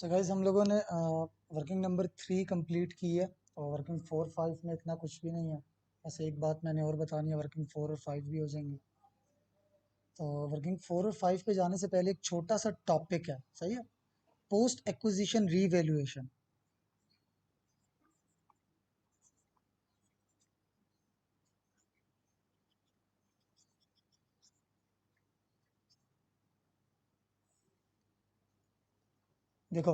So guys हम लोगों ने वर्किंग नंबर 3 कंप्लीट की है और वर्किंग 4 5 में इतना कुछ भी नहीं है। बस एक बात मैंने और बतानी है, वर्किंग 4 और 5 भी हो जाएंगी। तो वर्किंग 4 और 5 पे जाने से पहले एक छोटा सा टॉपिक है, सही है। Post acquisition revaluation. देखो,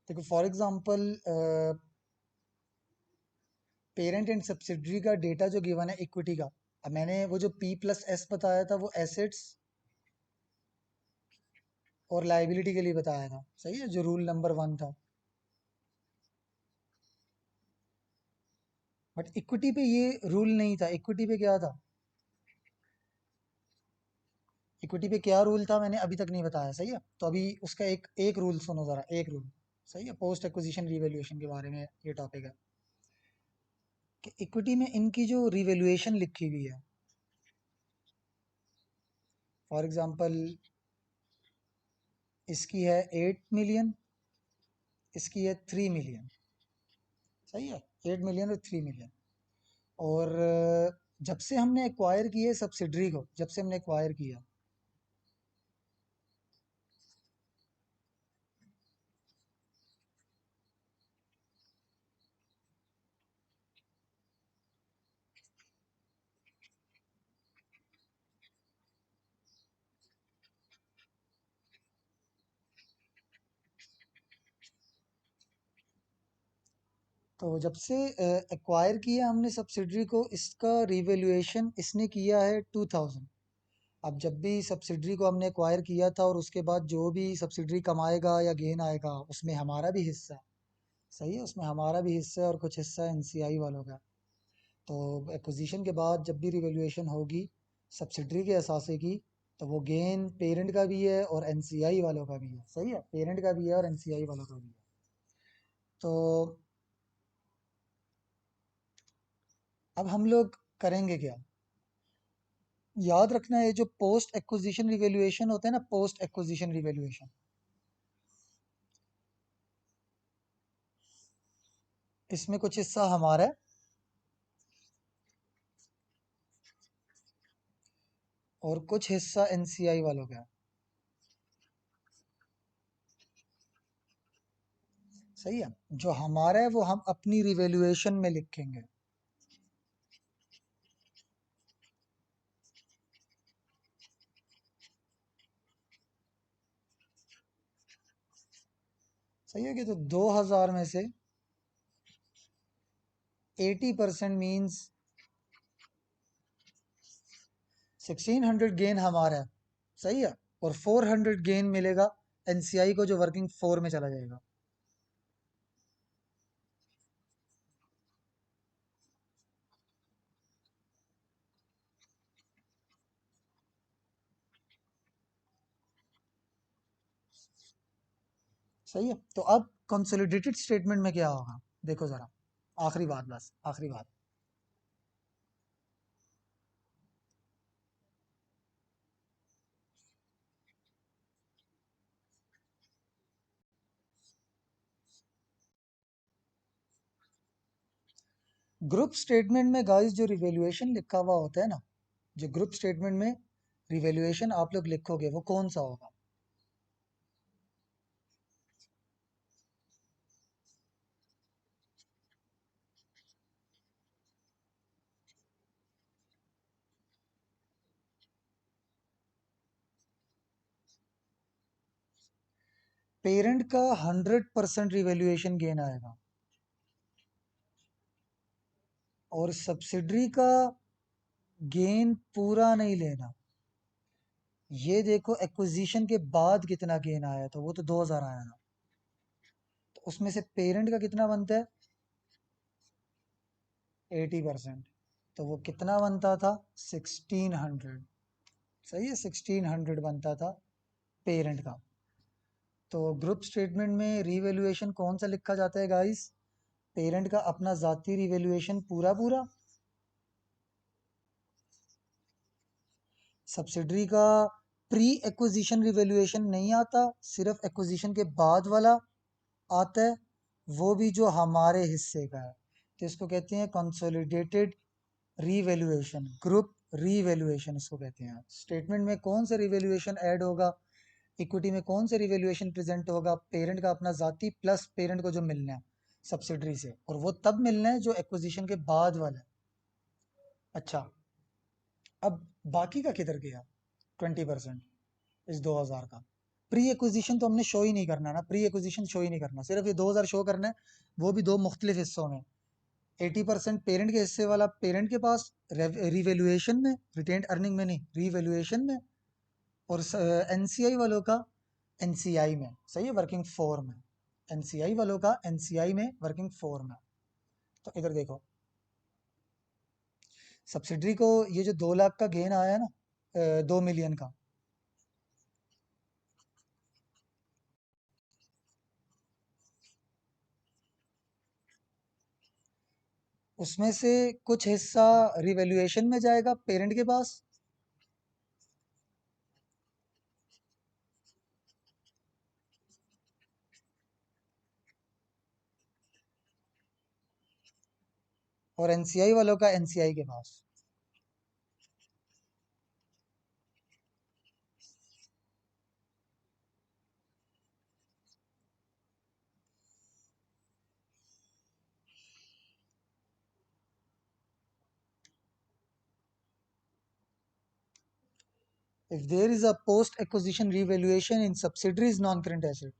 देखो for example parent and subsidiary का डेटा जो गिवन है इक्विटी का। अब मैंने वो जो P+S बताया था वो एसेट्स और लाइबिलिटी के लिए बताया था, सही है, जो रूल नंबर 1 था। बट इक्विटी पे ये रूल नहीं था। इक्विटी पे क्या था, इक्विटी पे क्या रूल था मैंने अभी तक नहीं बताया, सही है। तो अभी उसका एक एक रूल सुनो जरा, एक रूल, सही है। पोस्ट एक्विजिशन रिवैल्यूएशन के बारे में ये टॉपिक है कि इक्विटी में इनकी जो रिवैल्यूएशन लिखी हुई है, फॉर एग्जांपल इसकी है 8 मिलियन, इसकी है 3 मिलियन, सही है। 8 मिलियन और 3 मिलियन। और जब से हमने एक्वायर की है सब्सिडरी को, जब से हमने एक्वायर किया, तो जब से एक्वायर किया हमने सब्सिडरी को, इसका रिवैल्यूएशन इसने किया है 2000। अब जब भी सब्सिडरी को हमने एक्वायर किया था और उसके बाद जो भी सब्सिडरी कमाएगा या गेन आएगा उसमें हमारा भी हिस्सा है, सही है, उसमें हमारा भी हिस्सा है और कुछ हिस्सा एनसीआई वालों का। तो एक्विजिशन के बाद जब भी रिवैल्यूएशन होगी सब्सिडरी के असासे की, तो वो गेन पेरेंट का भी है और एनसीआई वालों का भी है, सही है, पेरेंट का भी है और एनसीआई वालों का भी है। तो अब हम लोग करेंगे क्या, याद रखना है, जो पोस्ट एक्विजिशन रिवैल्यूएशन होता है ना, पोस्ट एक्विजिशन रिवैल्यूएशन, इसमें कुछ हिस्सा हमारा है और कुछ हिस्सा एनसीआई वालों का है, सही है। जो हमारा है वो हम अपनी रिवैल्यूएशन में लिखेंगे। सही है कि तो 2000 में से 80% मीन्स 1600 गेन हमारा है, सही है। और 400 गेन मिलेगा एनसीआई को, जो वर्किंग 4 में चला जाएगा। सही है। तो अब कंसोलिडेटेड स्टेटमेंट में क्या होगा, देखो जरा, आखिरी बात, बस आखिरी बात। ग्रुप स्टेटमेंट में गाइस जो रिवैल्यूएशन लिखा हुआ होता है ना, जो ग्रुप स्टेटमेंट में रिवैल्यूएशन आप लोग लिखोगे वो कौन सा होगा। पेरेंट का 100% रिवैल्यूएशन गेन आएगा और सब्सिडरी का गेन पूरा नहीं लेना। ये देखो एक्विजिशन के बाद कितना गेन आया था, वो तो 2000 आया था। तो उसमें से पेरेंट का कितना बनता है, 80%। तो वो कितना बनता था, 1600, सही है, 1600 बनता था। पेरेंट का। तो ग्रुप स्टेटमेंट में रीवैल्यूएशन कौन सा लिखा जाता है गाइस? पेरेंट का अपना ज़ाती रीवैल्यूएशन पूरा पूरा, सब्सिडरी का प्री एक्विजिशन रिवैल्यूएशन नहीं आता, सिर्फ एक्विजिशन के बाद वाला आता है, वो भी जो हमारे हिस्से का है। तो इसको कहते हैं कंसोलिडेटेड रीवैल्यूएशन, ग्रुप रीवैल्यूएशन इसको कहते हैं। स्टेटमेंट में कौन सा रिवैल्यूएशन ऐड होगा, इक्विटी में कौन सा रिवैल्यूएशन प्रेजेंट होगा? पेरेंट का अपना जाती प्लस पेरेंट को जो मिलना है सब्सिडरी से, और वो तब मिलना है जो एक्विजिशन के बाद वाला है। अच्छा, अब बाकी का किधर गया 20% इस 2000 का? प्री एक्विजिशन तो हमने शो ही नहीं करना ना, प्री एक्विजिशन शो ही नहीं करना, सिर्फ ये 2000 शो करना है, वो भी दो मुख्तलिफ हिस्सों में। 80% पेरेंट के हिस्से वाला पेरेंट के पास रिवेल्युएशन में, रिटेन्ड अर्निंग में नहीं, रिवेल्युएशन में, और एनसीआई वालों का एनसीआई में, सही है, वर्किंग फोर में। एनसीआई वालों का एनसीआई में, वर्किंग फोर में। तो इधर देखो, सब्सिडरी को ये जो 2 लाख का गेन आया है ना, 2 मिलियन का, उसमें से कुछ हिस्सा रिवेल्युएशन में जाएगा पेरेंट के पास, और एनसीआई वालों का एनसीआई के पास। If there is a post-acquisition revaluation in subsidiaries non-current asset,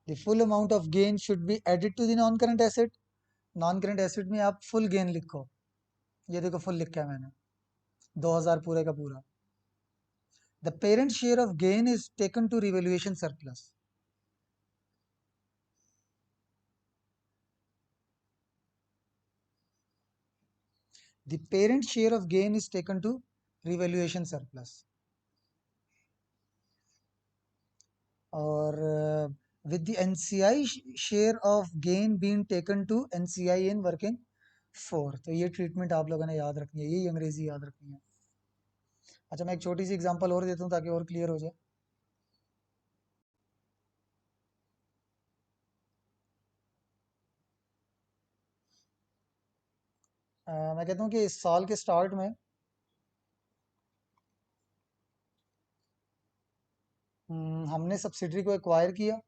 the full amount of gain should be added to the non-current asset. Non-current asset में आप full gain लिखो, ये देखो full लिखा है मैंने, 2000 पूरे का पूरा। The parent share of gain is taken to revaluation surplus. The parent share of gain is taken to revaluation surplus. और with the NCI share of gain being taken to NCI in working four. तो ये treatment आप लोगों ने याद रखनी है, यही अंग्रेजी याद रखनी है। अच्छा, मैं एक छोटी सी एग्जांपल और देता हूँ ताकि और क्लियर हो जाए। मैं कहता हूँ कि इस साल के स्टार्ट में हमने सब्सिडरी को एक्वायर किया।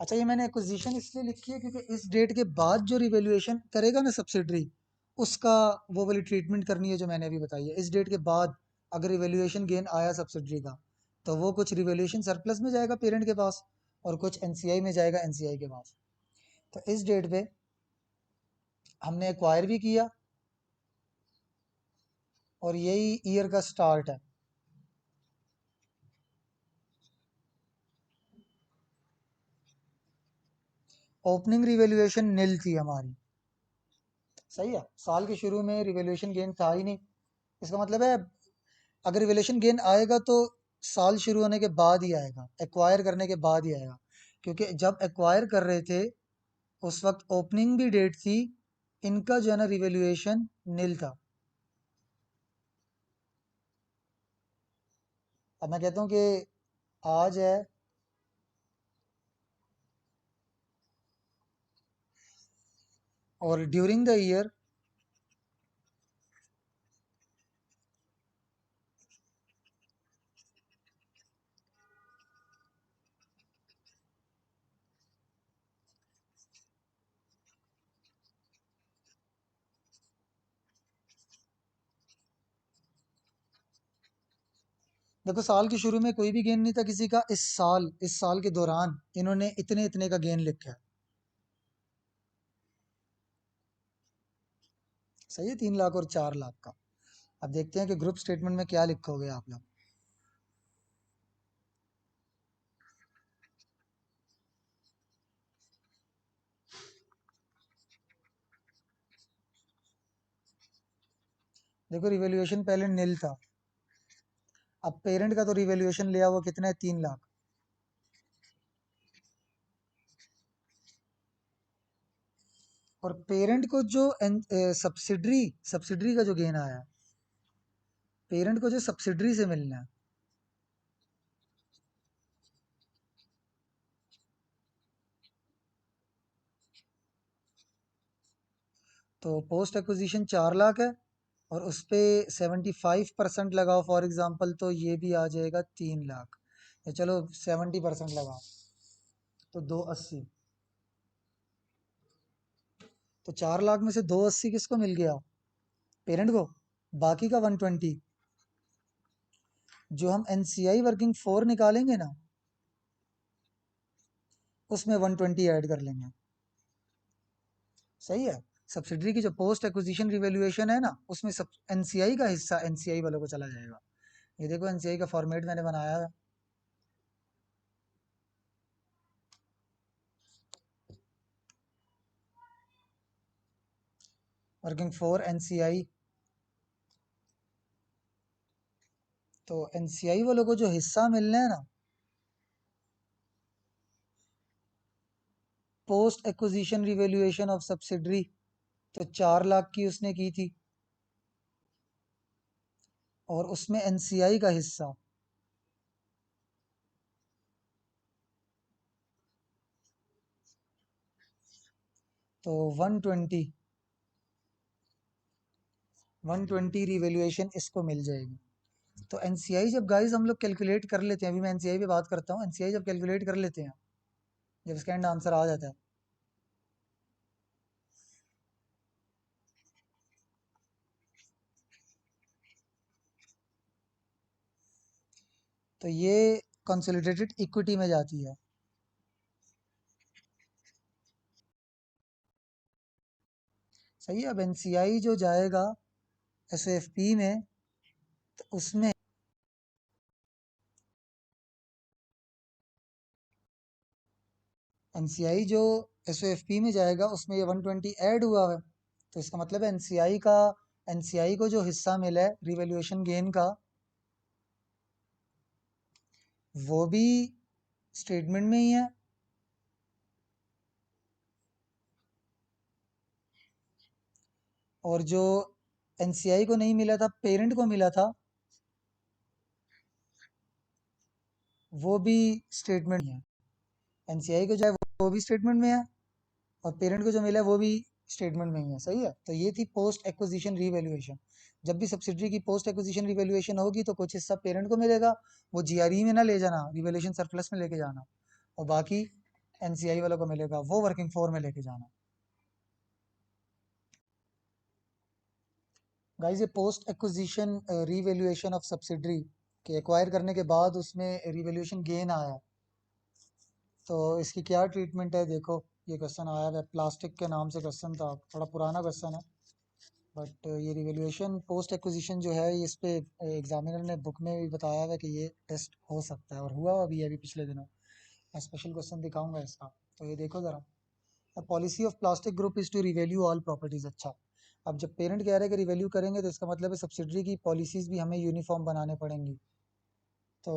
अच्छा, ये मैंने एक्विजिशन इसलिए लिखी है क्योंकि इस डेट के बाद जो रिवैल्यूएशन करेगा ना सब्सिडरी, उसका वो वाली ट्रीटमेंट करनी है जो मैंने अभी बताई है। इस डेट के बाद अगर रिवैल्यूएशन गेन आया सब्सिडरी का, तो वो कुछ रिवैल्यूएशन सरप्लस में जाएगा पेरेंट के पास, और कुछ एनसीआई में जाएगा एनसीआई के पास। तो इस डेट पे हमने एक्वायर भी किया, और यही ईयर का स्टार्ट है। ओपनिंग रिवैल्यूएशन नील थी हमारी, सही है, साल के शुरू में रिवैल्यूएशन गेन था ही नहीं। इसका मतलब है अगर रिवैल्यूएशन गेन आएगा तो साल शुरू होने के बाद ही आएगा, एक्वायर करने के बाद ही आएगा, क्योंकि जब एक्वायर कर रहे थे उस वक्त ओपनिंग भी डेट थी, इनका जो है ना रिवैल्यूएशन नील था। अब मैं कहता हूँ कि आज है, और ड्यूरिंग द ईयर देखो, साल के शुरू में कोई भी गेन नहीं था किसी का, इस साल के दौरान इन्होंने इतने इतने का गेन लिखा है, सही है, 3 लाख और 4 लाख का। अब देखते हैं कि ग्रुप स्टेटमेंट में क्या लिखोगे आप लोग। देखो रिवैल्यूएशन पहले नील था, अब पेरेंट का तो रिवैल्यूएशन लिया हुआ कितना है, 3 लाख। और पेरेंट को जो सब्सिडरी सब्सिडरी का जो गेन आया है, पेरेंट को जो सब्सिडरी से मिलना है, तो पोस्ट एक्विजिशन 4 लाख है, और उस पे 75% लगाओ फॉर एग्जांपल, तो ये भी आ जाएगा 3 लाख। या चलो 70% लगाओ, तो 280। तो 4 लाख में से 280 किसको मिल गया, पेरेंट को। बाकी का 120 जो हम एनसीआई वर्किंग फोर निकालेंगे ना, उसमें 120 ऐड कर लेंगे। सही है। सब्सिडरी की जो पोस्ट एक्विजिशन रिवैल्यूएशन है ना, उसमें सब एनसीआई का हिस्सा एनसीआई वालों को चला जाएगा। ये देखो एनसीआई का फॉर्मेट मैंने बनाया है। वर्किंग फॉर एनसीआई, तो एनसीआई वालों को जो हिस्सा मिलना है ना, post acquisition revaluation of subsidiary, तो 4 लाख की उसने की थी, और उसमें एनसीआई का हिस्सा, तो 120 120 रिवैल्यूएशन इसको मिल जाएगी। तो एनसीआई जब गाइस हम लोग कैलकुलेट कर लेते हैं, अभी मैं एनसीआई पे बात करता हूँ, एनसीआई जब कैलकुलेट कर लेते हैं, जब इसका एंड आंसर आ जाता है, तो ये कंसोलिडेटेड इक्विटी में जाती है। सही है। अब एनसीआई जो जाएगा एसएफपी में, तो उसमें एनसीआई जो एसएफपी में जाएगा, उसमें ये 120 ऐड हुआ है, तो इसका मतलब है एनसीआई को जो हिस्सा मिला है रिवैल्यूएशन गेन का, वो भी स्टेटमेंट में ही है। और जो एनसीआई को नहीं मिला था, पेरेंट को मिला था, वो भी स्टेटमेंट में है। एनसीआई को जो है वो भी स्टेटमेंट में है, और पेरेंट को जो मिला है वो भी स्टेटमेंट में ही है। सही है। तो ये थी पोस्ट एक्विजिशन रीवैल्यूएशन। जब भी सब्सिडरी की पोस्ट एक्विजिशन रीवैल्यूएशन होगी, तो कुछ हिस्सा पेरेंट को मिलेगा, वो जीआरई में ना ले जाना, रिवैल्यूएशन सरप्लस में लेके जाना, और बाकी एनसीआई वालों को मिलेगा, वो वर्किंग फोर में लेके जाना। गाइस ये post acquisition revaluation of subsidiary के एक्वायर करने के बाद उसमें रिवैल्यूएशन गेन आया, तो इसकी क्या ट्रीटमेंट है देखो। ये क्वेश्चन आया है, प्लास्टिक के नाम से क्वेश्चन था, थोड़ा पुराना क्वेश्चन है, बट ये रिवैल्यूएशन पोस्ट एक्विजिशन जो है, इस पे एग्जामिनर ने बुक में भी बताया है कि ये टेस्ट हो सकता है, और हुआ अभी अभी पिछले दिनों। मैं स्पेशल क्वेश्चन दिखाऊंगा इसका, तो ये देखो ज़रा। The policy of plastic group is to revalue all properties. अच्छा, अब जब पेरेंट कह रहे हैं कि रिवैल्यू करेंगे, तो इसका मतलब है सब्सिडरी की पॉलिसीज़ भी हमें यूनिफॉर्म बनाने पड़ेंगी। तो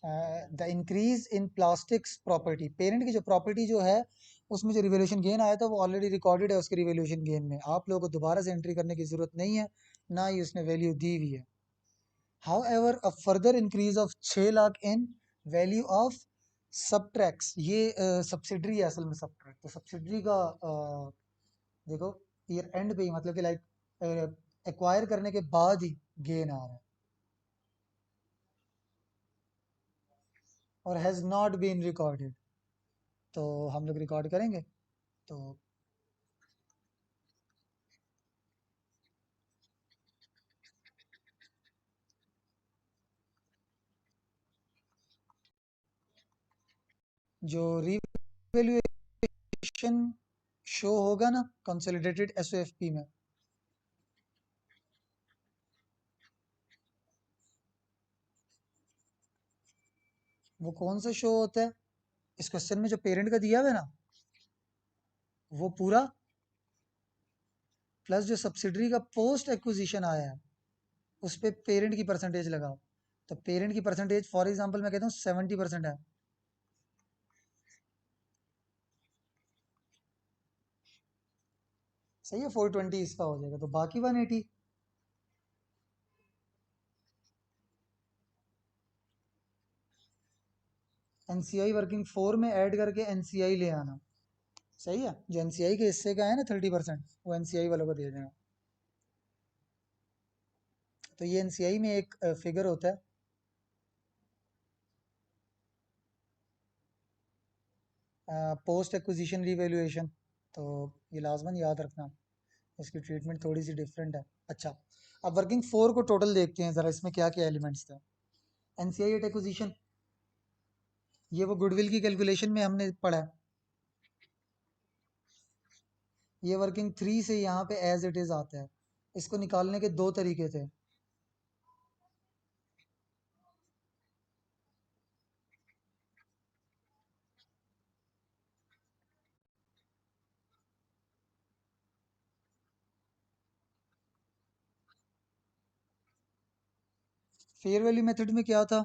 the increase in plastics property, parent की जो प्रॉपर्टी जो है, उसमें जो रिवैल्यूएशन गेन आया था वो ऑलरेडी रिकॉर्डेड है उसके रिवैल्यूएशन गेन में, आप लोगों को दोबारा से एंट्री करने की जरूरत नहीं है, ना ही उसने वैल्यू दी हुई है। However a further increase of 6 lakh in value of subtracts, ये सब्सिडरी है असल में, सब्ट्रैक्ट तो सब्सिडरी का देखो ईयर एंड पे ही, मतलब कि लाइक एक्वायर करने के बाद ही गेन आ रहा है, और हैज़ नॉट बीन रिकॉर्डेड, तो हम लोग रिकॉर्ड करेंगे। तो जो रिवैल्यूएशन शो होगा ना कंसोलिडेटेड एसओएफपी में, वो कौन सा शो होता है, इस क्वेश्चन में जो पेरेंट का दिया हुआ है ना, वो पूरा प्लस जो सब्सिडरी का पोस्ट एक्विजिशन आया है उस पे पेरेंट की परसेंटेज लगाओ। तो पेरेंट की परसेंटेज फॉर एग्जांपल मैं कहता हूँ 70% है। सही है, 420 इसका हो जाएगा, तो बाकी 180। एनसीआई वर्किंग 4 में ऐड करके एनसीआई ले आना। सही है, जो एनसीआई के हिस्से का है ना 30%, वो एनसीआई वालों को दे देना। तो ये एनसीआई में एक फिगर होता है, पोस्ट एक्विजिशन रिवैल्यूएशन। तो ये लाजमन याद रखना, इसकी ट्रीटमेंट थोड़ी सी डिफरेंट है। अच्छा, अब वर्किंग 4 को टोटल देखते हैं ज़रा, इसमें क्या क्या एलिमेंट्स थे। एनसीआई एट एक्विजिशन, ये वो गुडविल की कैलकुलेशन में हमने पढ़ा है। ये वर्किंग 3 से यहाँ पे एज इट इज़ आता है। इसको निकालने के दो तरीके थे। फेयर वैल्यू मेथड में क्या था?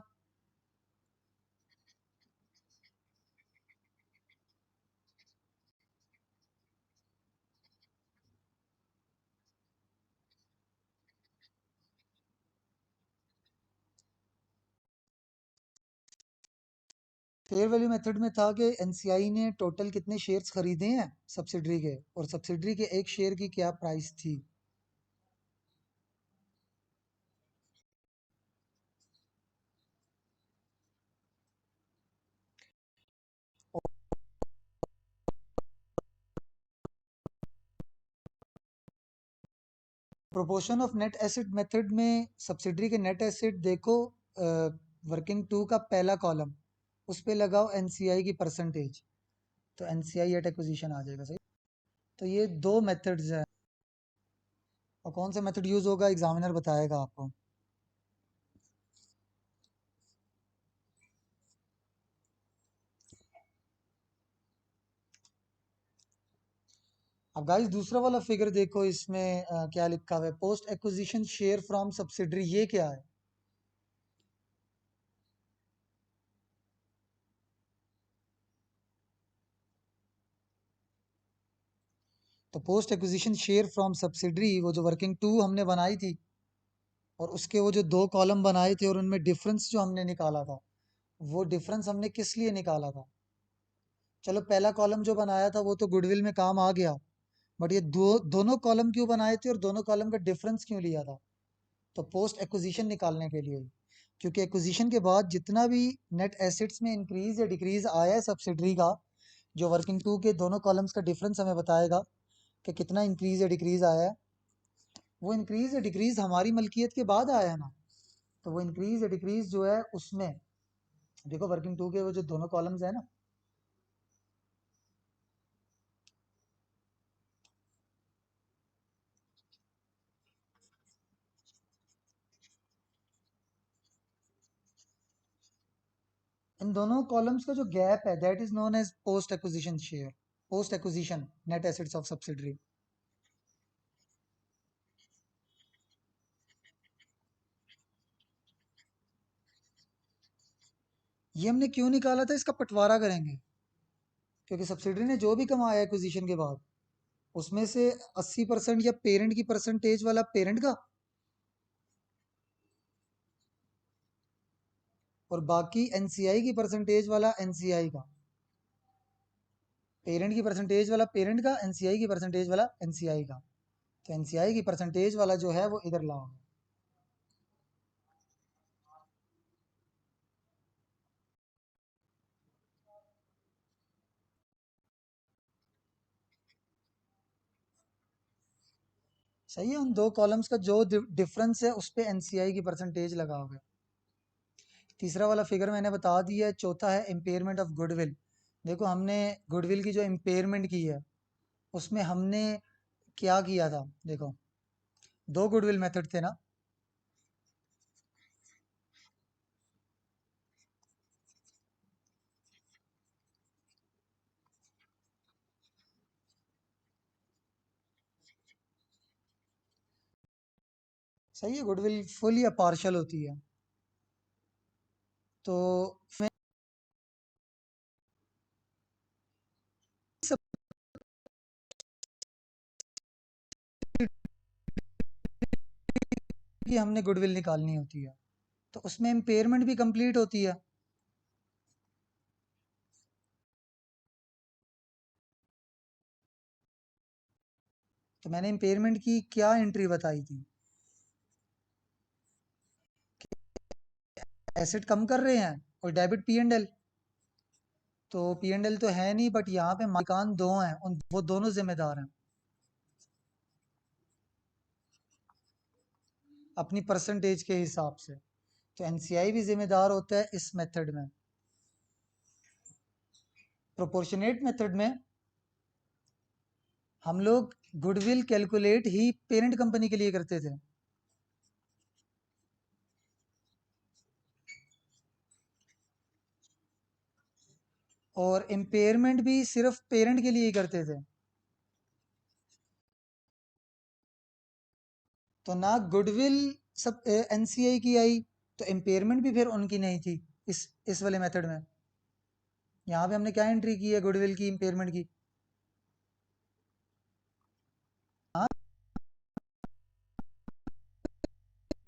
फेयर वैल्यू मेथड में था कि एनसीआई ने टोटल कितने शेयर्स खरीदे हैं सब्सिडरी के, और सब्सिडरी के एक शेयर की क्या प्राइस थी। Proportion of net acid method में सब्सिडरी के नेट एसिड देखो, वर्किंग 2 का पहला कॉलम, उस पे लगाओ एनसीआई की परसेंटेज, तो एनसीआई एट एक्विजिशन आ जाएगा। सही, तो ये दो मेथड्स हैं, और कौन सा मेथड यूज होगा एग्जामिनर बताएगा आपको। अब गाइस दूसरा वाला फिगर देखो, इसमें क्या लिखा हुआ है, post acquisition share from subsidiary, ये क्या है? तो post acquisition share from subsidiary, वो जो वर्किंग 2 हमने बनाई थी, और उसके वो जो दो कॉलम बनाए थे और उनमें डिफरेंस जो हमने निकाला था, वो डिफरेंस हमने किस लिए निकाला था? चलो पहला कॉलम जो बनाया था वो तो गुडविल में काम आ गया, बट ये दोनों कॉलम क्यों बनाए थे और दोनों कॉलम का डिफरेंस क्यों लिया था? तो पोस्ट एक्विजिशन निकालने के लिए, क्योंकि एक्विजिशन के बाद जितना भी नेट एसेट्स में इंक्रीज या डिक्रीज आया है सब्सिडरी का, जो वर्किंग 2 के दोनों कॉलम्स का डिफरेंस हमें बताएगा कि कितना इंक्रीज या डिक्रीज आया है। वो इंक्रीज या डिक्रीज हमारी मलकियत के बाद आया है ना, तो वो इंक्रीज या डिक्रीज जो है उसमें देखो, वर्किंग 2 के वो जो दोनों कॉलम्स है ना, इन दोनों कॉलम्स का जो गैप है that is known as post acquisition share, post acquisition net assets of subsidiary. ये हमने क्यों निकाला था, इसका बंटवारा करेंगे, क्योंकि सब्सिडरी ने जो भी कमाया एक्विजिशन के बाद, उसमें से 80% या पेरेंट की परसेंटेज वाला पेरेंट का, और बाकी एनसीआई की परसेंटेज वाला एनसीआई का। पेरेंट की परसेंटेज वाला पेरेंट का, एनसीआई की परसेंटेज वाला एनसीआई का। तो एनसीआई की परसेंटेज वाला जो है वो इधर लाओगे। सही है, उन दो कॉलम्स का जो डिफरेंस है उस पे एनसीआई की परसेंटेज लगाओगे। तीसरा वाला फिगर मैंने बता दिया है। चौथा है इम्पेयरमेंट ऑफ गुडविल। देखो हमने गुडविल की जो इम्पेयरमेंट की है उसमें हमने क्या किया था, देखो दो गुडविल मेथड थे ना। सही है, गुडविल फुल या पार्शल होती है। तो मैं सब की हमने गुडविल निकालनी होती है, तो उसमें इम्पेयरमेंट भी कंप्लीट होती है। तो मैंने इम्पेयरमेंट की क्या एंट्री बताई थी, एसेट कम कर रहे हैं और डेबिट पी एंड एल। तो पी एंड एल तो है नहीं, बट यहाँ पे मालिकान दो हैं, उन वो दोनों जिम्मेदार हैं अपनी परसेंटेज के हिसाब से। तो एनसीआई भी जिम्मेदार होता है इस मेथड में। प्रोपोर्शनेट मेथड में हम लोग गुडविल कैलकुलेट ही पेरेंट कंपनी के लिए करते थे, और इम्पेयरमेंट भी सिर्फ पेरेंट के लिए ही करते थे। तो ना गुडविल सब एनसीआई की आई, तो इम्पेयरमेंट भी फिर उनकी नहीं थी इस वाले मेथड में। यहाँ पे हमने क्या एंट्री की है गुडविल की, इम्पेयरमेंट की। हाँ,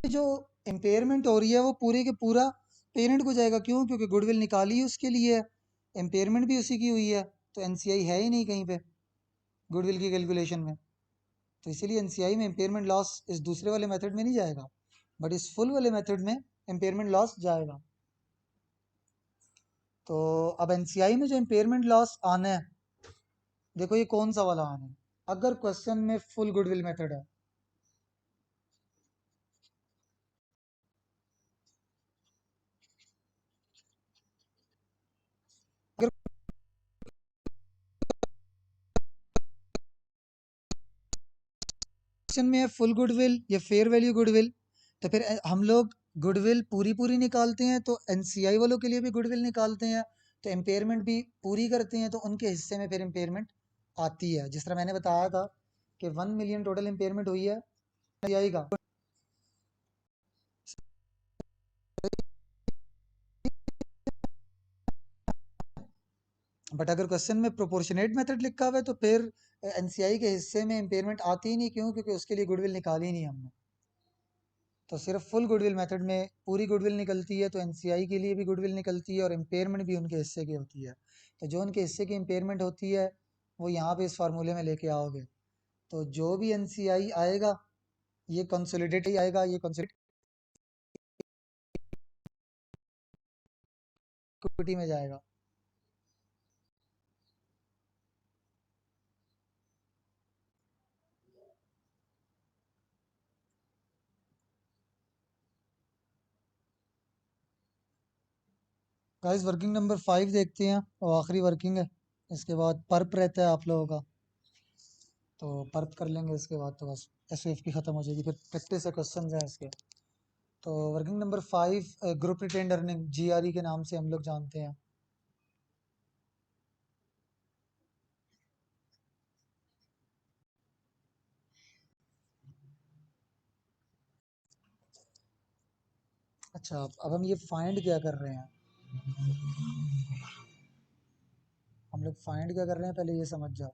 जो इम्पेयरमेंट हो रही है वो पूरे के पूरा पेरेंट को जाएगा, क्यों? क्योंकि गुडविल निकाली ही उसके लिए है, इम्पेयरमेंट भी उसी की हुई है, तो एनसीआई है ही नहीं कहीं पे गुडविल की कैलकुलेशन में। तो इसीलिए एनसीआई में इम्पेयरमेंट लॉस इस दूसरे वाले मेथड में नहीं जाएगा, बट इस फुल वाले मेथड में इम्पेयरमेंट लॉस जाएगा। तो अब एनसीआई में जो इम्पेयरमेंट लॉस आना है, देखो ये कौन सा वाला आना है, अगर क्वेश्चन में फुल गुडविल मेथड है। अगर क्वेश्चन में है फुल गुडविल या फेयर वैल्यू गुडविल, तो फिर हम लोग गुडविल पूरी पूरी निकालते हैं, तो एनसीआई वालों के लिए भी गुडविल निकालते हैं, तो इम्पेयरमेंट भी पूरी करते हैं, तो उनके हिस्से में फिर इम्पेयरमेंट आती है। जिस तरह मैंने बताया था कि 1 मिलियन टोटल इम्पेयरमेंट हुई है एनसीआई का, बट अगर क्वेश्चन में प्रोपोर्शनेट मेथड लिखा हुआ है तो फिर एनसीआई के हिस्से में इम्पेयरमेंट आती ही नहीं, क्यों? क्योंकि उसके लिए गुडविल निकाली नहीं हमने। तो सिर्फ फुल गुडविल मेथड में पूरी गुडविल निकलती है, तो एनसीआई के लिए भी गुडविल निकलती है और इम्पेयरमेंट भी उनके हिस्से की होती है। तो जो उनके हिस्से की इम्पेयरमेंट होती है वो यहाँ पे इस फार्मूले में लेके आओगे, तो जो भी एनसीआई आएगा ये कंसोलिडेट ही आएगा, ये कंसोलिडेट इक्विटी में जाएगा। गाइस वर्किंग नंबर 5 देखते हैं, और आखिरी वर्किंग है, इसके बाद पर्प रहता है आप लोगों का। तो पर्प कर लेंगे इसके बाद, तो बस एसएफ की ख़त्म हो जाएगी, फिर प्रैक्टिस है, क्वेश्चन हैं इसके। तो working number 5 group retained earning, GRE के नाम से हम लोग जानते हैं। अच्छा, अब हम ये फाइंड क्या कर रहे हैं, हम लोग फाइंड क्या कर रहे हैं पहले ये समझ जाओ।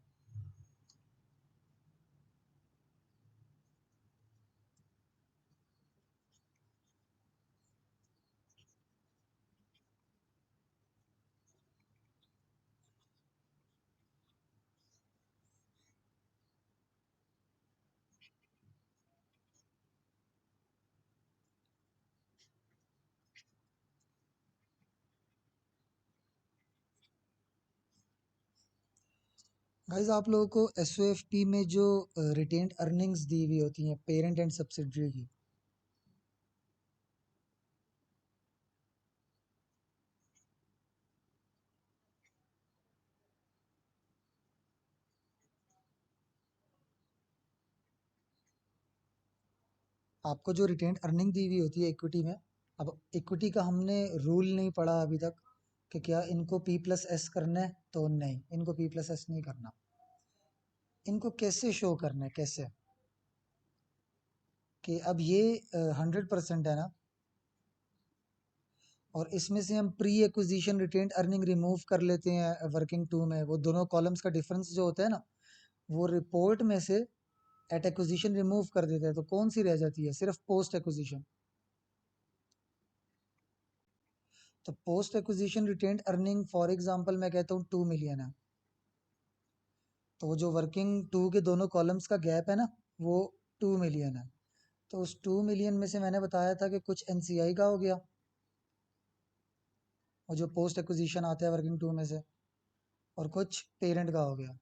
गाइस आप लोगों को एसओएफपी में जो रिटेन्ड अर्निंग्स दी हुई होती हैं पेरेंट एंड सब्सिडरी की, आपको जो रिटेन्ड अर्निंग दी हुई होती है इक्विटी में, अब इक्विटी का हमने रूल नहीं पढ़ा अभी तक कि क्या इनको पी प्लस एस करना है, तो नहीं, इनको पी प्लस एस नहीं करना। इनको कैसे शो करना है, कैसे कि अब ये 100% है ना, और इसमें से हम pre acquisition retained earning remove कर लेते हैं वर्किंग टू में, वो दोनों कॉलम्स का डिफरेंस जो होता है ना, वो रिपोर्ट में से एट एक्विजिशन रिमूव कर देते हैं, तो कौन सी रह जाती है? सिर्फ पोस्ट एक्विजिशन। तो post acquisition retained earning for example मैं कहता हूँ 2 मिलियन है, तो वो जो वर्किंग टू के दोनों कॉलम्स का गैप है ना, वो 2 मिलियन है। तो उस 2 मिलियन में से मैंने बताया था कि कुछ एनसीआई का हो गया, और जो पोस्ट एक्विजिशन आता है वर्किंग टू में से, और कुछ पेरेंट का हो गया।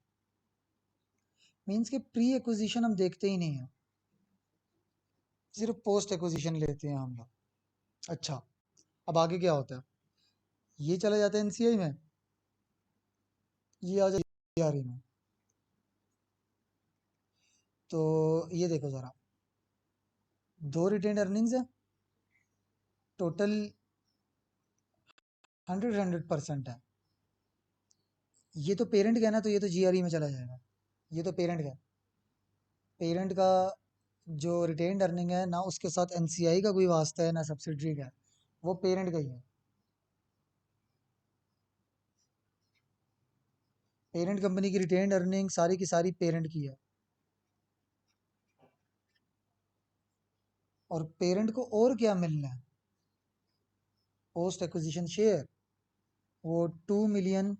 मीन्स कि प्री एक्विजिशन हम देखते ही नहीं है, सिर्फ पोस्ट एक्विजिशन लेते हैं हम लोग। अच्छा, अब आगे क्या होता है? ये चला जाता है एनसीआई में, ये आ जाता है जीआरई में। तो ये देखो जरा, दो रिटेन्ड अर्निंग्स है, टोटल 100% है। ये तो पेरेंट का है ना, तो ये तो जीआरई में चला जाएगा। ये तो पेरेंट का, पेरेंट का जो रिटेन्ड अर्निंग है ना, उसके साथ एनसीआई का कोई वास्ता है ना सब्सिडरी का, वो पेरेंट का ही है। पेरेंट कंपनी की रिटेन्ड अर्निंग सारी की सारी पेरेंट की है, और पेरेंट को और क्या मिलना है? पोस्ट एक्विजिशन शेयर, वो 2 मिलियन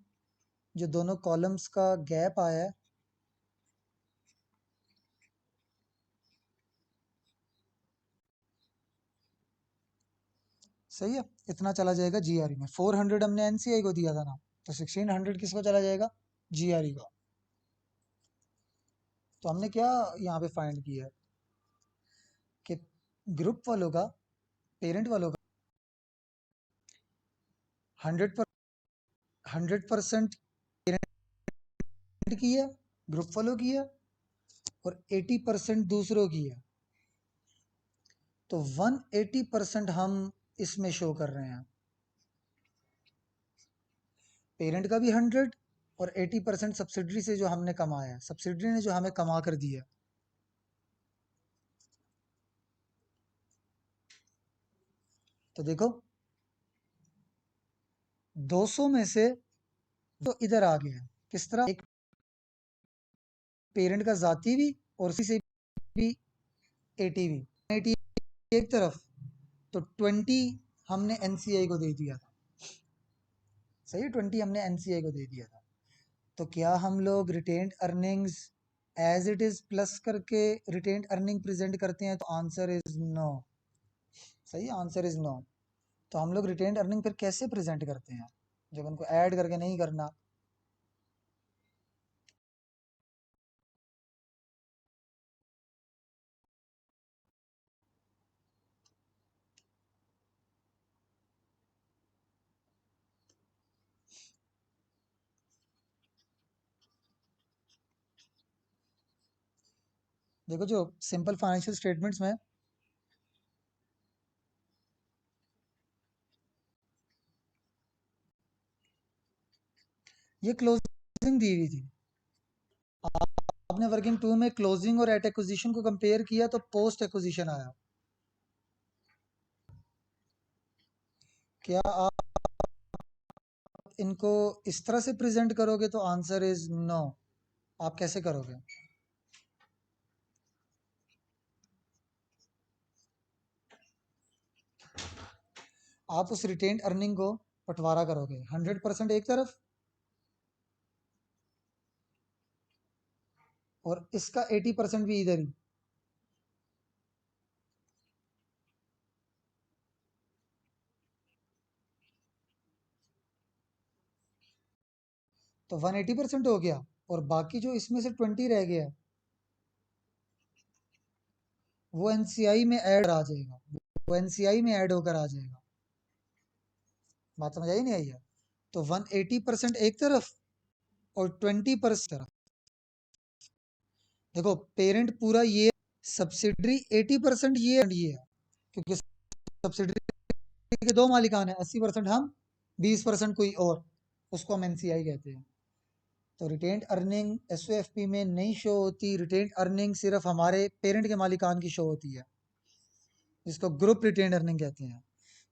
जो दोनों कॉलम्स का गैप आया है, सही है, इतना चला जाएगा जीआरई में। 400 हमने एनसीआई को दिया था ना, तो 1600 किसको चला जाएगा? जीआरई को। तो हमने क्या यहाँ पे फाइंड किया है कि ग्रुप वालों का, पेरेंट वालों का 100% पेरेंट की है, ग्रुप वालों की है, और 80% दूसरों की है। तो 180% हम इसमें शो कर रहे हैं, पेरेंट का भी 100 और 80% सब्सिडरी से जो हमने कमाया है, सब्सिडरी ने जो हमें कमा कर दिया। तो देखो 200 में से तो इधर आ गया, किस तरह? एक पेरेंट का जाती भी, और उसी से भी 80 भी, 80 एक तरफ, तो 20 हमने एनसीआई को दे दिया था। सही है, 20 हमने एनसीआई को दे दिया था। तो क्या हम लोग retained earnings as it is plus करके रिटेन्ड अर्निंग प्रेजेंट करते हैं? तो आंसर इज नो। सही, आंसर इज नो। तो हम लोग रिटेन्ड अर्निंग फिर कैसे प्रेजेंट करते हैं, जब उनको ऐड करके नहीं करना? देखो जो सिंपल फाइनेंशियल स्टेटमेंट्स में ये क्लोजिंग दी हुई थी, आपने वर्किंग टू में क्लोजिंग और एट एक्विजिशन को कंपेयर किया तो पोस्ट एक्विजिशन आया। क्या आप इनको इस तरह से प्रेजेंट करोगे? तो आंसर इज नो। आप कैसे करोगे? आप उस रिटेन्ड अर्निंग को बंटवारा करोगे, 100% एक तरफ, और इसका 80% भी इधर ही। तो 180% हो गया, और बाकी जो इसमें से 20 रह गया, वो एनसीआई में ऐड आ जाएगा, वो एनसीआई में ऐड होकर आ जाएगा। बात समझ आई नहीं आई है? तो 180% एक तरफ और 20% तरफ। देखो पेरेंट पूरा ये, सब्सिडरी 80% ये है, क्योंकि सब्सिडरी के दो मालिकान है, 80% हम, 20% कोई और, उसको हम एनसीआई कहते हैं। तो रिटेन्ड अर्निंग एसओएफपी में नहीं शो होती, रिटेन्ड अर्निंग सिर्फ हमारे पेरेंट के मालिकान की शो होती है। जिसको ग्रुप रिटेन अर्निंग कहते हैं।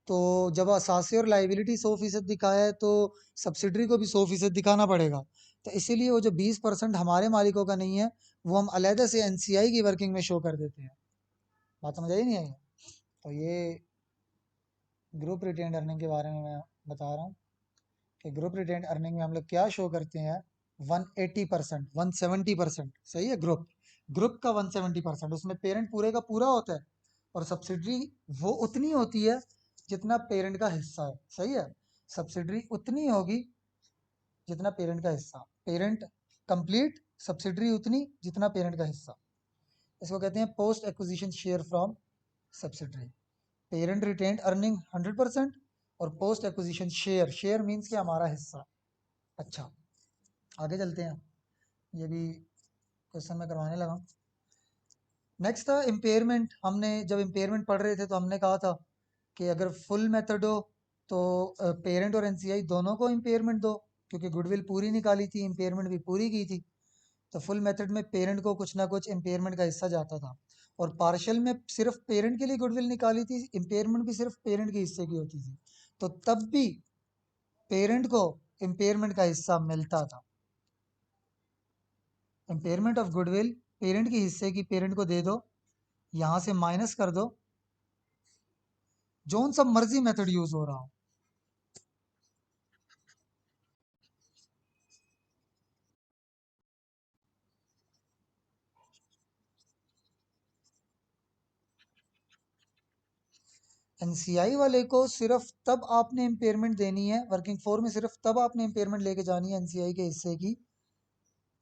तो जब असासे और लाइबिलिटी 100% दिखाया है तो सब्सिडरी को भी 100% दिखाना पड़ेगा। तो इसीलिए वो जो 20% हमारे मालिकों का नहीं है वो हम अलहदा से एनसीआई की वर्किंग में शो कर देते हैं। बात समझ आई नहीं आई? तो ये ग्रुप रिटेन अर्निंग के बारे में मैं बता रहा हूँ कि ग्रुप रिटेन अर्निंग में हम लोग क्या शो करते हैं। 180%, 170%, सही है। ग्रुप ग्रुप का 170%, उसमें पेरेंट पूरे का पूरा होता है और सब्सिडरी वो उतनी होती है जितना पेरेंट का हिस्सा है, सही है। सब्सिडरी उतनी होगी जितना पेरेंट का हिस्सा, पेरेंट कंप्लीट, सब्सिडरी उतनी जितना पेरेंट का हिस्सा। इसको कहते हैं post acquisition share from subsidiary. Parent retained earning 100% और post acquisition share, share means कि हमारा हिस्सा। अच्छा, आगे चलते हैं, ये भी क्वेश्चन में करवाने लगा। नेक्स्ट था इम्पेयरमेंट। हमने जब इम्पेयरमेंट पढ़ रहे थे तो हमने कहा था कि अगर फुल मेथड हो तो पेरेंट और एनसीआई दोनों को इम्पेयरमेंट दो, क्योंकि गुडविल पूरी निकाली थी, इम्पेयरमेंट भी पूरी की थी। तो फुल मेथड में पेरेंट को कुछ ना कुछ इम्पेयरमेंट का हिस्सा जाता था, और पार्शियल में सिर्फ पेरेंट के लिए गुडविल निकाली थी, इम्पेयरमेंट भी सिर्फ पेरेंट के हिस्से की होती थी। तो तब भी पेरेंट को इम्पेयरमेंट का हिस्सा मिलता था। इम्पेयरमेंट ऑफ गुडविल, पेरेंट के हिस्से की पेरेंट को दे दो, यहां से माइनस कर दो, जोन सा मर्जी मेथड यूज हो रहा हो। एनसीआई वाले को सिर्फ तब आपने इम्पेयरमेंट देनी है, वर्किंग फोर में सिर्फ तब आपने इम्पेयरमेंट लेके जानी है एनसीआई के हिस्से की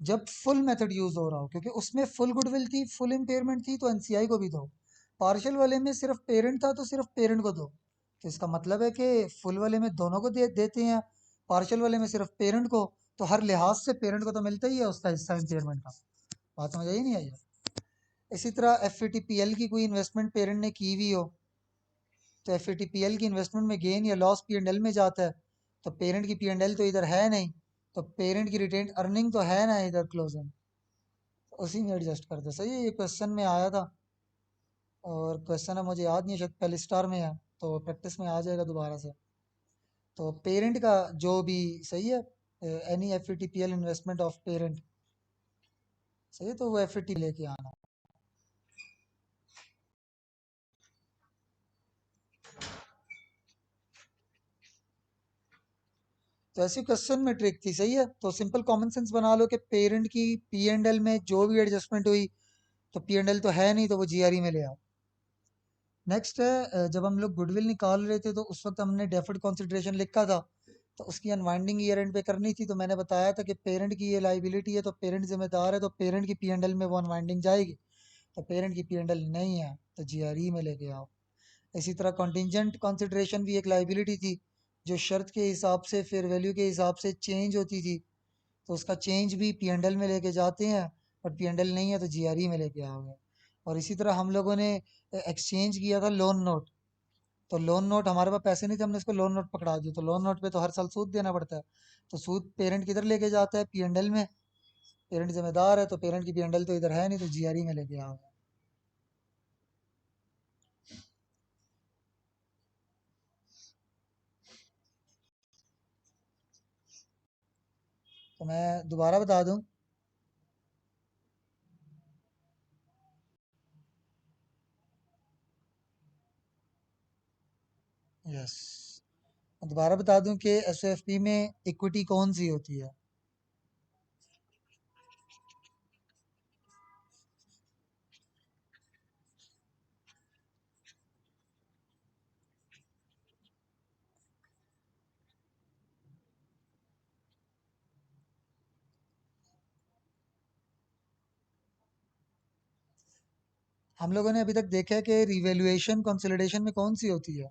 जब फुल मेथड यूज हो रहा हो, क्योंकि उसमें फुल गुडविल थी, फुल इम्पेयरमेंट थी, तो एनसीआई को भी दो। पार्शियल वाले में सिर्फ पेरेंट था तो सिर्फ पेरेंट को दो। तो इसका मतलब है कि फुल वाले में दोनों को देते हैं, पार्शियल वाले में सिर्फ पेरेंट को। तो हर लिहाज से पेरेंट को तो मिलता ही है उसका हिस्सा इम्पेयरमेंट का। बात समझ आई नहीं आई? इसी तरह एफ की कोई इन्वेस्टमेंट पेरेंट ने की हुई हो, तो एफ की इन्वेस्टमेंट में गेन या लॉस P&L में जाता है, तो पेरेंट की P&L तो इधर है नहीं, तो पेरेंट की रिटेन अर्निंग तो है ना इधर क्लोजिंग, उसी में एडजस्ट कर दो। सही है, ये क्वेश्चन में आया था, और क्वेश्चन है मुझे याद नहीं है, शायद पहले स्टार में है, तो प्रैक्टिस में आ जाएगा दोबारा से। तो पेरेंट का जो भी, सही है, any F investment of parent, सही है, तो वो एफ लेके आना। तो ऐसी क्वेश्चन में ट्रिक थी, सही है। तो सिंपल कॉमन सेंस बना लो कि पेरेंट की P&L में जो भी एडजस्टमेंट हुई, तो P&L तो है नहीं, तो वो जीआरई में ले आओ। नेक्स्ट है, जब हम लोग गुडविल निकाल रहे थे तो उस वक्त हमने डेफर्ड कंसिडरेशन लिखा था, तो उसकी अनवाइंडिंग ईयर एंड पे करनी थी। तो मैंने बताया था कि पेरेंट की ये लाइबिलिटी है तो पेरेंट जिम्मेदार है, तो पेरेंट की P&L में वो अनवाइंडिंग जाएगी। तो पेरेंट की P&L नहीं है तो जीआरई में लेके आओ। इसी तरह कंटिजेंट कंसिडरेशन भी एक लाइबिलिटी थी, जो शर्त के हिसाब से फेयर वैल्यू के हिसाब से चेंज होती थी, तो उसका चेंज भी P&L में लेके जाते हैं, और P&L नहीं है तो जीआरई में लेके आओगे। और इसी तरह हम लोगों ने एक्सचेंज किया था लोन नोट, तो लोन नोट हमारे पास पैसे नहीं थे, हमने इसको लोन नोट पकड़ा दिया, तो लोन नोट पे तो हर साल सूद देना पड़ता है। तो सूद पेरेंट किधर लेके जाता है, P&L में। पेरेंट जिम्मेदार है तो पेरेंट की P&L तो इधर है नहीं, तो जीआरई में लेके आओगे। तो मैं दोबारा बता दूं, यस, दोबारा बता दूं कि एसओएफपी में इक्विटी कौन सी होती है। हम लोगों ने अभी तक देखा है कि रिवैल्यूएशन कंसोलिडेशन में कौन सी होती है।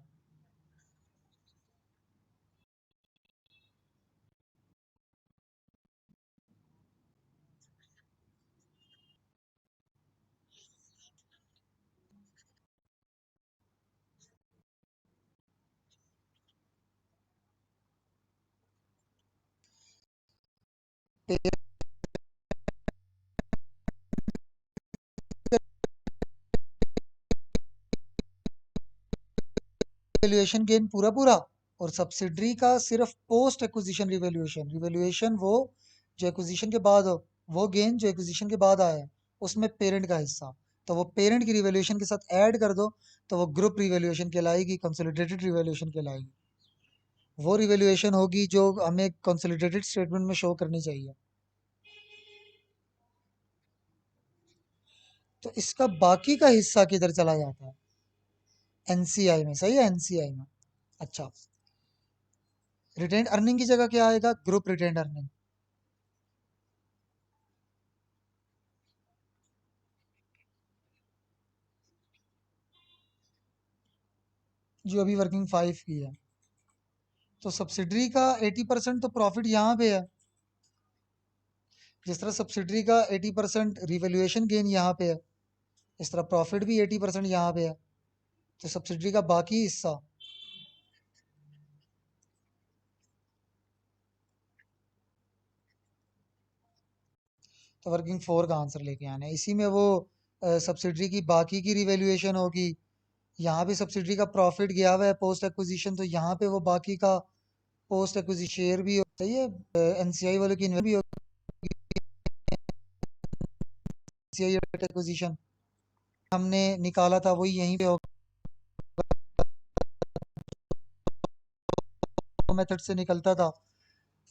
रिवैल्यूएशन गेन पूरा पूरा, और सब्सिडरी का सिर्फ पोस्ट एक्विजिशन रिवैल्यूएशन। रिवैल्यूएशन वो जो एक्विजिशन के बाद हो, वो गेन जो एक्विजिशन के बाद आया है, उसमें पेरेंट का हिस्सा, तो वो पेरेंट की रिवैल्यूएशन के साथ ऐड कर दो, तो वो ग्रुप रिवैल्यूएशन कहलाएगी, कंसोलिडेटेड रिवैल्यूएशन कहलाएगी। वो रिवैल्यूएशन होगी जो हमें कंसोलिडेटेड स्टेटमेंट में शो करनी चाहिए। तो इसका बाकी का हिस्सा किधर चला जाता है? एनसीआई में। सही है, एनसीआई में। अच्छा, रिटेन्ड अर्निंग की जगह क्या आएगा? Group retained earning. जो अभी वर्किंग 5 की है, तो सब्सिडरी का 80% तो प्रॉफिट यहाँ पे है। जिस तरह सब्सिडरी का 80% रिवैल्यूएशन गेन यहाँ पे है, इस तरह प्रॉफिट भी 80% यहाँ पे है। तो सब्सिडरी का बाकी हिस्सा, तो वर्किंग 4 का आंसर लेके आना है। इसी में वो सब्सिडरी की बाकी की रिवैल्यूएशन होगी। यहाँ पे सब्सिडरी का प्रॉफिट गया हुआ है पोस्ट एक्विजिशन, तो यहाँ पे वो बाकी का पोस्ट एक्विजिशन शेयर भी हो। सही है, एनसीआई वालों की इन्वेस्ट भी होगी, एनसीआई एक्विजिशन हमने निकाला था वही यहीं पे होगा, मेथड से निकलता था,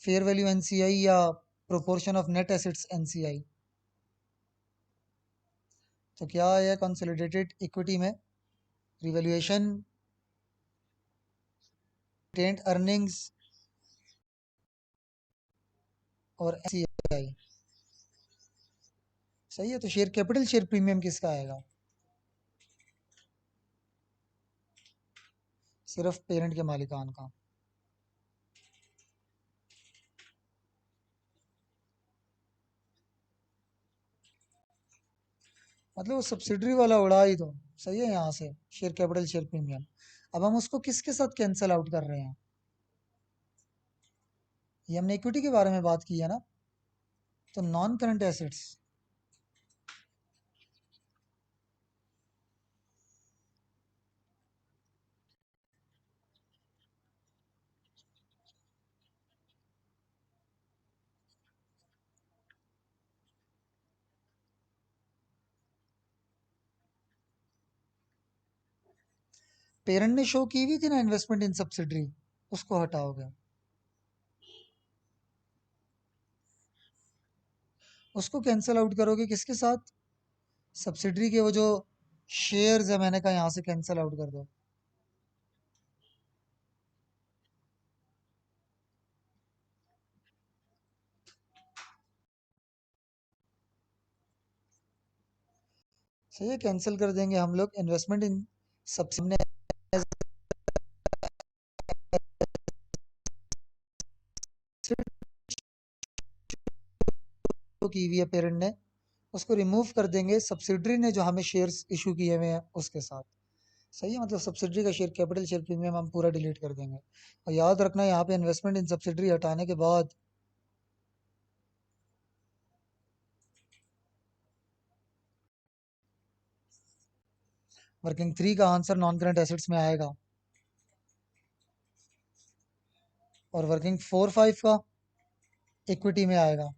फेयर वैल्यू एनसीआई या proportion of net assets NCI. तो क्या है कंसोलिडेटेड इक्विटी में? रिवैल्यूएशन, रिटेन्ड अर्निंग्स और एनसीआई। सही है, तो शेयर कैपिटल शेयर प्रीमियम किसका आएगा? सिर्फ पेरेंट के मालिकान का। मतलब वो सब्सिडरी वाला उड़ा ही दो। सही है, यहाँ से शेयर कैपिटल शेयर प्रीमियम। अब हम उसको किसके साथ कैंसिल आउट कर रहे हैं? ये हमने इक्विटी के बारे में बात की है ना, तो नॉन करंट एसेट्स। पेरेंट ने शो की हुई थी ना इन्वेस्टमेंट इन सब्सिडरी, उसको हटाओगे। उसको कैंसिल आउट करोगे किसके साथ? सब्सिडरी के वो जो शेयर्स है, मैंने कहा यहाँ से कैंसिल आउट कर दो। सही है, कैंसिल कर देंगे हम लोग इन्वेस्टमेंट इन सब्सिडी की हुई है पेरेंट ने, उसको रिमूव कर देंगे सब्सिडरी ने जो हमें शेयर्स इशू किए हुए हैं उसके साथ। सही है, मतलब सब्सिडरी का शेयर कैपिटल शेयर प्रीमियम हम पूरा डिलीट कर देंगे। और याद रखना यहाँ पे इन्वेस्टमेंट इन सब्सिडरी हटाने के बाद वर्किंग 3 का आंसर नॉन करंट एसेट्स में आएगा, और वर्किंग 4 5 का इक्विटी में आएगा।